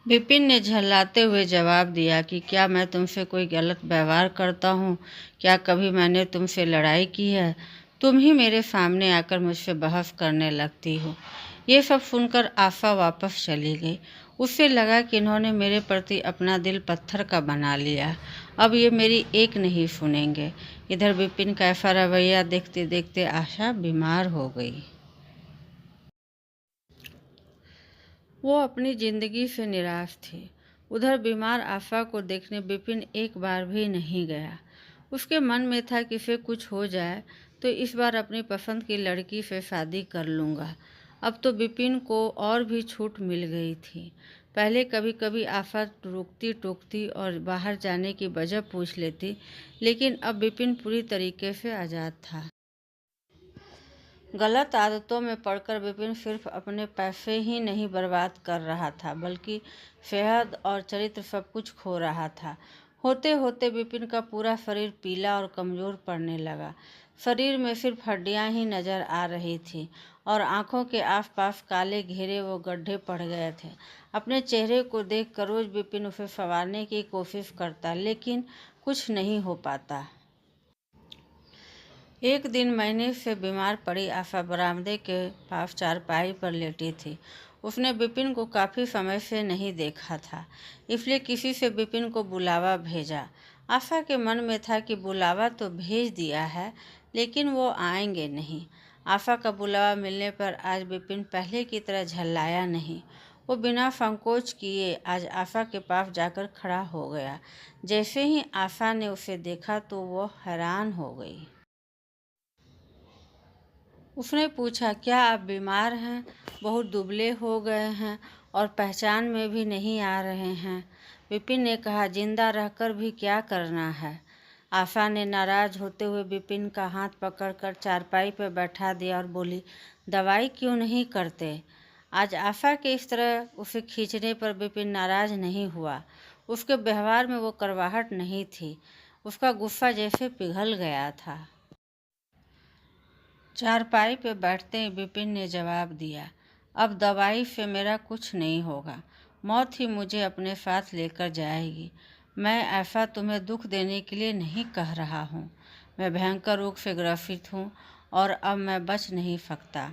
विपिन ने झल्लाते हुए जवाब दिया कि क्या मैं तुमसे कोई गलत व्यवहार करता हूँ? क्या कभी मैंने तुमसे लड़ाई की है? तुम ही मेरे सामने आकर मुझसे बहस करने लगती हो। ये सब सुनकर आफा वापस चली गई। उससे लगा कि इन्होंने मेरे प्रति अपना दिल पत्थर का बना लिया। अब ये मेरी एक नहीं सुनेंगे। इधर विपिन का ऐसा रवैया देखते देखते आशा बीमार हो गई। वो अपनी जिंदगी से निराश थी। उधर बीमार आशा को देखने विपिन एक बार भी नहीं गया। उसके मन में था कि इसे कुछ हो जाए तो इस बार अपनी पसंद की लड़की से शादी कर लूँगा। अब तो विपिन को और भी छूट मिल गई थी। पहले कभी कभी आशा रोकती टोकती और बाहर जाने की वजह पूछ लेती, लेकिन अब विपिन पूरी तरीके से आज़ाद था। गलत आदतों में पड़कर विपिन सिर्फ अपने पैसे ही नहीं बर्बाद कर रहा था, बल्कि सेहत और चरित्र सब कुछ खो रहा था। होते होते विपिन का पूरा शरीर पीला और कमज़ोर पड़ने लगा। शरीर में सिर्फ हड्डियां ही नजर आ रही थी और आंखों के आसपास काले घेरे व गड्ढे पड़ गए थे। अपने चेहरे को देखकर रोज विपिन उसे संवारने की कोशिश करता, लेकिन कुछ नहीं हो पाता। एक दिन महीने से बीमार पड़ी आशा बरामदे के पास चारपाई पर लेटी थी। उसने विपिन को काफ़ी समय से नहीं देखा था, इसलिए किसी से विपिन को बुलावा भेजा। आशा के मन में था कि बुलावा तो भेज दिया है, लेकिन वो आएंगे नहीं। आशा का बुलावा मिलने पर आज विपिन पहले की तरह झल्लाया नहीं। वो बिना संकोच किए आज आशा के पास जाकर खड़ा हो गया। जैसे ही आशा ने उसे देखा तो वो हैरान हो गई। उसने पूछा, क्या आप बीमार हैं? बहुत दुबले हो गए हैं और पहचान में भी नहीं आ रहे हैं। विपिन ने कहा, जिंदा रहकर भी क्या करना है। आशा ने नाराज होते हुए विपिन का हाथ पकड़कर चारपाई पर बैठा दिया और बोली, दवाई क्यों नहीं करते? आज आशा के इस तरह उसे खींचने पर विपिन नाराज नहीं हुआ। उसके व्यवहार में वो कड़वाहट नहीं थी। उसका गुस्सा जैसे पिघल गया था। चारपाई पे बैठते ही विपिन ने जवाब दिया, अब दवाई से मेरा कुछ नहीं होगा। मौत ही मुझे अपने साथ लेकर जाएगी। मैं ऐसा तुम्हें दुख देने के लिए नहीं कह रहा हूँ। मैं भयंकर रोग से ग्रसित हूँ और अब मैं बच नहीं सकता।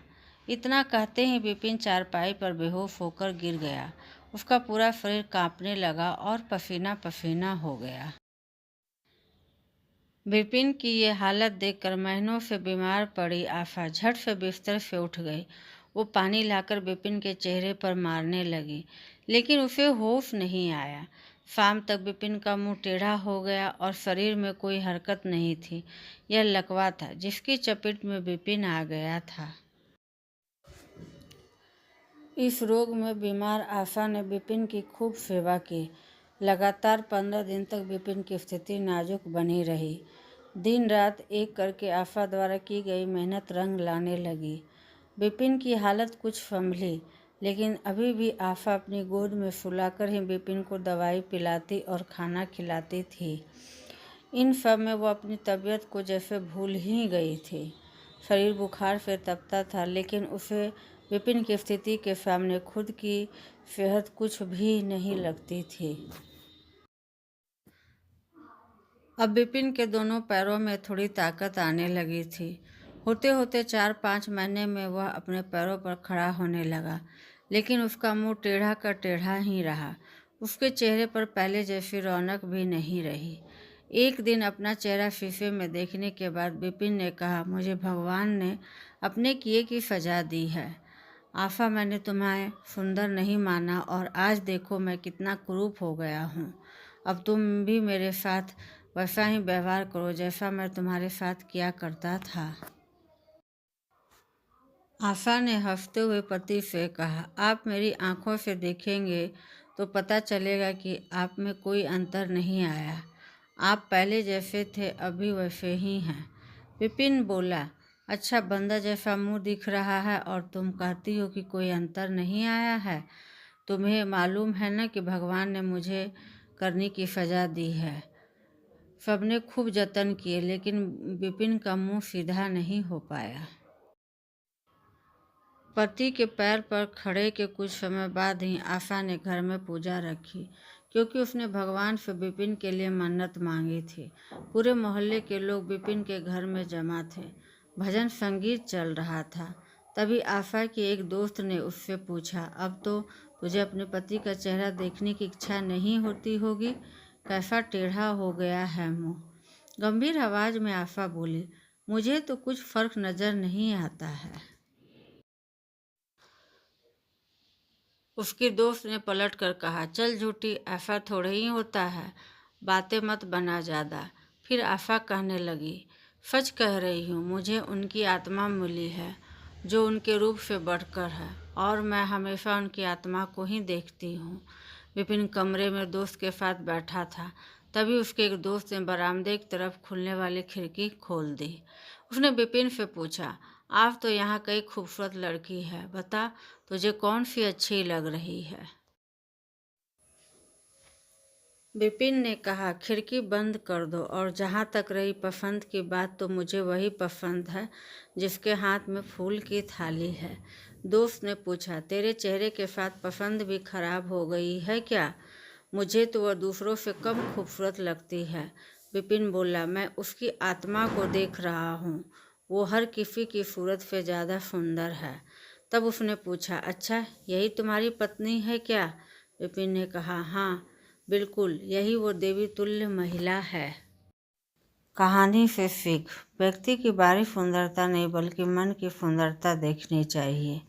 इतना कहते ही विपिन चारपाई पर बेहोश होकर गिर गया। उसका पूरा शरीर कांपने लगा और पसीना पसीना हो गया। विपिन की ये हालत देखकर महीनों से बीमार पड़ी आशा झट से बिस्तर से उठ गई। वो पानी लाकर विपिन के चेहरे पर मारने लगी, लेकिन उसे होश नहीं आया। शाम तक विपिन का मुंह टेढ़ा हो गया और शरीर में कोई हरकत नहीं थी। यह लकवा था जिसकी चपेट में विपिन आ गया था। इस रोग में बीमार आशा ने विपिन की खूब सेवा की। लगातार 15 दिन तक विपिन की स्थिति नाजुक बनी रही। दिन रात एक करके आशा द्वारा की गई मेहनत रंग लाने लगी। विपिन की हालत कुछ संभली, लेकिन अभी भी आशा अपनी गोद में सुलाकर ही विपिन को दवाई पिलाती और खाना खिलाती थी। इन सब में वो अपनी तबीयत को जैसे भूल ही गई थी। शरीर बुखार से तपता था, लेकिन उसे विपिन की स्थिति के सामने खुद की सेहत कुछ भी नहीं लगती थी। अब विपिन के दोनों पैरों में थोड़ी ताकत आने लगी थी। होते होते 4-5 महीने में वह अपने पैरों पर खड़ा होने लगा, लेकिन उसका मुंह टेढ़ा का टेढ़ा ही रहा। उसके चेहरे पर पहले जैसी रौनक भी नहीं रही। एक दिन अपना चेहरा शीशे में देखने के बाद विपिन ने कहा, मुझे भगवान ने अपने किए की सजा दी है। आशा, मैंने तुम्हें सुंदर नहीं माना और आज देखो मैं कितना कुरूप हो गया हूँ। अब तुम भी मेरे साथ वैसा ही व्यवहार करो जैसा मैं तुम्हारे साथ किया करता था। आशा ने हंसते हुए पति से कहा, आप मेरी आंखों से देखेंगे तो पता चलेगा कि आप में कोई अंतर नहीं आया। आप पहले जैसे थे अभी वैसे ही हैं। विपिन बोला, अच्छा, बंदर जैसा मुंह दिख रहा है और तुम कहती हो कि कोई अंतर नहीं आया है। तुम्हें मालूम है ना कि भगवान ने मुझे करने की सजा दी है। सबने खूब जतन किए, लेकिन विपिन का मुंह सीधा नहीं हो पाया। पति के पैर पर खड़े के कुछ समय बाद ही आशा ने घर में पूजा रखी, क्योंकि उसने भगवान से विपिन के लिए मन्नत मांगी थी। पूरे मोहल्ले के लोग विपिन के घर में जमा थे। भजन संगीत चल रहा था। तभी आशा की एक दोस्त ने उससे पूछा, अब तो तुझे अपने पति का चेहरा देखने की इच्छा नहीं होती होगी, कैसा टेढ़ा हो गया है मुँह। गंभीर आवाज में आशा बोली, मुझे तो कुछ फर्क नजर नहीं आता है। उसकी दोस्त ने पलट कर कहा, चल झूठी, ऐसा थोड़ा ही होता है, बातें मत बना ज़्यादा। फिर आशा कहने लगी, सच कह रही हूँ, मुझे उनकी आत्मा मिली है जो उनके रूप से बढ़कर है, और मैं हमेशा उनकी आत्मा को ही देखती हूँ। विपिन कमरे में दोस्त के साथ बैठा था। तभी उसके एक दोस्त ने बरामदे की तरफ खुलने वाली खिड़की खोल दी। उसने विपिन से पूछा, आज तो यहाँ कई खूबसूरत लड़की है, बता तुझे कौन सी अच्छी लग रही है। विपिन ने कहा, खिड़की बंद कर दो, और जहाँ तक रही पसंद की बात, तो मुझे वही पसंद है जिसके हाथ में फूल की थाली है। दोस्त ने पूछा, तेरे चेहरे के साथ पसंद भी खराब हो गई है क्या? मुझे तो वह दूसरों से कम खूबसूरत लगती है। विपिन बोला, मैं उसकी आत्मा को देख रहा हूँ, वो हर किसी की सूरत से ज़्यादा सुंदर है। तब उसने पूछा, अच्छा यही तुम्हारी पत्नी है क्या? विपिन ने कहा, हाँ बिल्कुल, यही वो देवी तुल्य महिला है। कहानी से सीख, व्यक्ति की बाहरी सुंदरता नहीं बल्कि मन की सुंदरता देखनी चाहिए।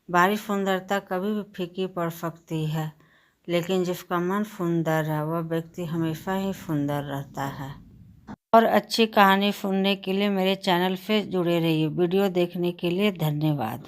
बाहरी सुंदरता कभी भी फीकी पड़ सकती है, लेकिन जिसका मन सुंदर है वह व्यक्ति हमेशा ही सुंदर रहता है। और अच्छी कहानी सुनने के लिए मेरे चैनल से जुड़े रहिए। वीडियो देखने के लिए धन्यवाद।